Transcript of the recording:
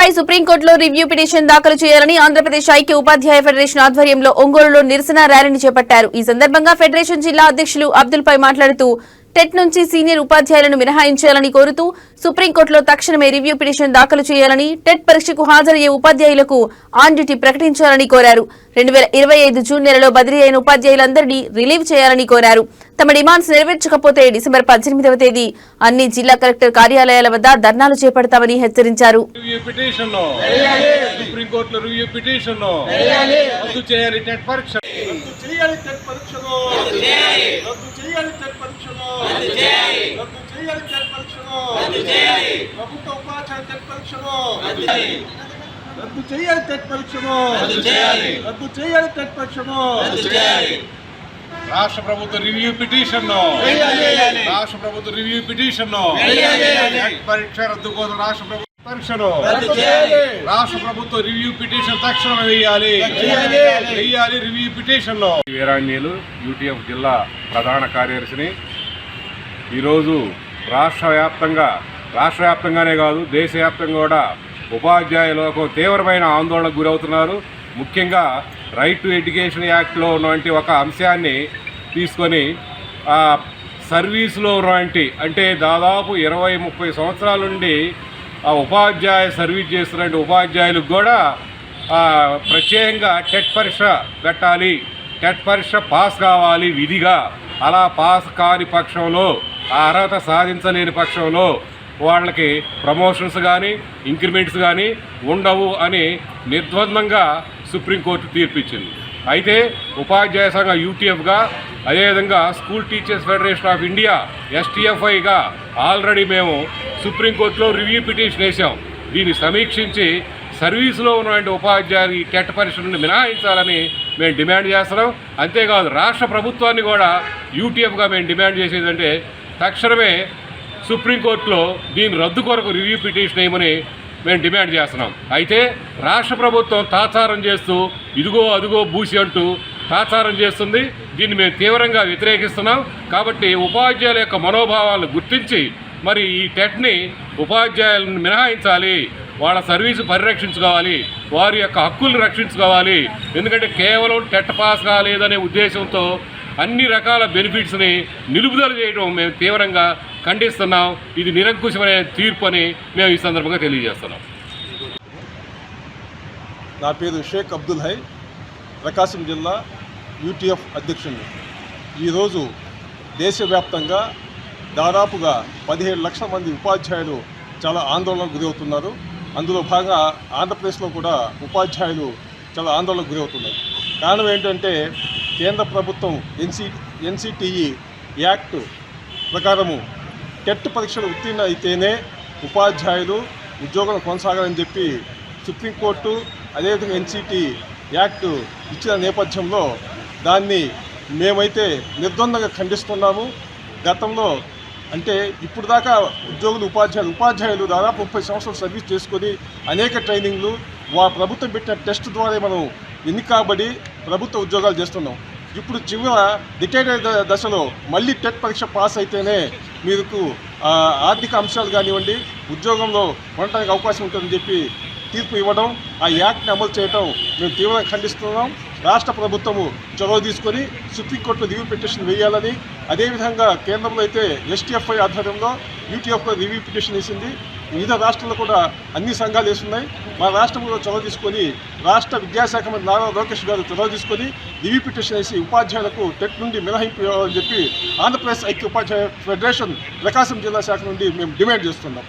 పై సుప్రీంకోర్టులో review petition దాఖలు చేయాలని ఆంధ్రప్రదేశ్ ఐక్య ఉపాధ్యాయ ఫెడరేషన్ ఆధ్వర్యంలో ఒంగోలులో నిరసన ర్యాలీని చేపట్టారు. ఈ సందర్భంగా ఫెడరేషన్ జిల్లా అధ్యక్షులు అబ్దుల్ పై మాట్లాడుతూ టెట్ నుంచి సీనియర్ ఉపాధ్యాయులను మినహాయించాలని కోరుతూ సుప్రీంకోర్టులో తక్షణమే రివ్యూ పిటిషన్ దాఖలు చేయాలని, టెట్ పరీక్షకు హాజరయ్యే ఉపాధ్యాయులకు ఆన్ డ్యూటీ ప్రకటించాలని కోరారు. 2025 జూన్ నెలలో బదిలీ అయిన ఉపాధ్యాయులందరినీ రిలీవ్ చేయాలని కోరారు. తమ డిమాండ్స్ నెరవేర్చకపోతే డిసెంబర్ 18వ తేదీ అన్ని జిల్లా కలెక్టర్ కార్యాలయాల వద్ద ధర్నాలు చేపడతామని హెచ్చరించారు. రాష్ట్ర ప్రభుత్వ రివ్యూ పిటిషన్ పరీక్ష రద్దు కోసం రాష్ట్ర ప్రభుత్వ రివ్యూ పిటిషన్ తక్షణం వేయాలి రివ్యూ పిటిషన్. వీరాంజనేయులు యూటీఎఫ్ జిల్లా ప్రధాన కార్యదర్శిని. ఈరోజు రాష్ట్ర వ్యాప్తంగానే కాదు దేశవ్యాప్తంగా కూడా ఉపాధ్యాయ లోకం తీవ్రమైన ఆందోళనకు గురవుతున్నారు. ముఖ్యంగా రైట్ టు ఎడ్యుకేషన్ యాక్ట్లో ఉన్నటువంటి ఒక అంశాన్ని తీసుకొని సర్వీసులో ఉన్నటువంటి అంటే దాదాపు 20-30 సంవత్సరాల నుండి ఉపాధ్యాయ సర్వీస్ చేస్తున్న ఉపాధ్యాయులకు కూడా ప్రత్యేకంగా టెట్ పరీక్ష పెట్టాలి, టెట్ పరీక్ష పాస్ కావాలి విధిగా. అలా పాస్ కాని పక్షంలో అర్హత సాధించలేని పక్షంలో వాళ్ళకి ప్రమోషన్స్ కానీ ఇంక్రిమెంట్స్ కానీ ఉండవు అని నిర్ద్వందంగా సుప్రీంకోర్టు తీర్పిచ్చింది. అయితే ఉపాధ్యాయ సంఘం యూటీఎఫ్గా, అదేవిధంగా school teachers federation of India ఎస్టీఎఫ్ఐగా ఆల్రెడీ మేము సుప్రీంకోర్టులో రివ్యూ పిటిషన్ వేసాం. దీన్ని సమీక్షించి సర్వీసులో ఉన్నటువంటి ఉపాధ్యాయులు ఈ టెట్ పరీక్ష నుండి మినహాయించాలని మేము డిమాండ్ చేస్తున్నాం. అంతేకాదు రాష్ట్ర ప్రభుత్వాన్ని కూడా యూటీఎఫ్గా మేము డిమాండ్ చేసేదంటే తక్షణమే సుప్రీంకోర్టులో దీని రద్దు కొరకు రివ్యూ పిటిషన్ వేయమని మేము డిమాండ్ చేస్తున్నాం. అయితే రాష్ట్ర ప్రభుత్వం తాత్సారం చేస్తూ ఇదిగో అదిగో బూసి అంటూ తాత్సారం చేస్తుంది. దీన్ని మేము తీవ్రంగా వ్యతిరేకిస్తున్నాం. కాబట్టి ఉపాధ్యాయుల యొక్క మనోభావాలను గుర్తించి మరి ఈ టెట్ని ఉపాధ్యాయులను మినహాయించాలి, వాళ్ళ సర్వీసు పరిరక్షించుకోవాలి, వారి యొక్క హక్కులను రక్షించుకోవాలి. ఎందుకంటే కేవలం టెట్ పాస్ కాలేదనే ఉద్దేశంతో అన్ని రకాల బెనిఫిట్స్ని నిలుపుదల చేయడం మేము తీవ్రంగా ఖండిస్తున్నాం. ఇది నిరంకుశమైన తీర్పు అని మేము ఈ సందర్భంగా తెలియజేస్తున్నాం. నా పేరు షేక్ అబ్దుల్ హై, ప్రకాశం జిల్లా యూటీఎఫ్ అధ్యక్షుడిని. ఈరోజు దేశవ్యాప్తంగా దాదాపుగా 17 లక్షల మంది ఉపాధ్యాయులు చాలా ఆందోళనకు గురవుతున్నారు. అందులో భాగంగా ఆంధ్రప్రదేశ్లో కూడా ఉపాధ్యాయులు చాలా ఆందోళనకు గురవుతున్నారు. కారణం ఏంటంటే కేంద్ర ప్రభుత్వం ఎన్సిటిఈ యాక్ట్ ప్రకారము టెట్ పరీక్షలు ఉత్తీర్ణ అయితేనే ఉపాధ్యాయులు ఉద్యోగం కొనసాగాలని చెప్పి సుప్రీంకోర్టు అదేవిధంగా ఎన్సిటి యాక్ట్ ఇచ్చిన నేపథ్యంలో దాన్ని మేమైతే నిర్ద్వందంగా ఖండిస్తున్నాము. గతంలో అంటే ఇప్పుడు దాకా ఉపాధ్యాయులు దాదాపు 30 సంవత్సరాలు సర్వీస్ చేసుకొని అనేక ట్రైనింగ్లు ప్రభుత్వం పెట్టిన టెస్ట్ ద్వారా మనం ఎన్నికబడి ప్రభుత్వ ఉద్యోగాలు చేస్తున్నాం. ఇప్పుడు రిటైర్డ్ దశలో మళ్ళీ టెట్ పరీక్ష పాస్ అయితేనే మీకు ఆర్థిక అంశాలు కానివ్వండి ఉద్యోగంలో ఉండటానికి అవకాశం ఉంటుందని చెప్పి తీర్పు ఇవ్వడం, ఆ యాక్ట్ని అమలు చేయడం మేము తీవ్రంగా ఖండిస్తున్నాం. రాష్ట్ర ప్రభుత్వము చొరవ తీసుకొని సుప్రీంకోర్టులో రివ్యూ పిటిషన్ వేయాలని, అదేవిధంగా కేంద్రంలో అయితే ఎస్టీఎఫ్ఐ ఆధ్వర్యంలో యూటీఎఫ్లో రివ్యూ పిటిషన్ వేసింది. వివిధ రాష్ట్రాల్లో కూడా అన్ని సంఘాలు వేస్తున్నాయి. మా రాష్ట్రంలో చొరవ తీసుకొని రాష్ట్ర విద్యాశాఖ మంత్రి నారా లోకేష్ గారు చొరవ తీసుకొని రివ్యూ పిటిషన్ వేసి ఉపాధ్యాయులకు టెట్ నుండి మినహాయింపు ఇవ్వాలని చెప్పి ఆంధ్రప్రదేశ్ ఐక్య ఉపాధ్యాయ ఫెడరేషన్ ప్రకాశం జిల్లా శాఖ నుండి మేము డిమాండ్ చేస్తున్నాం.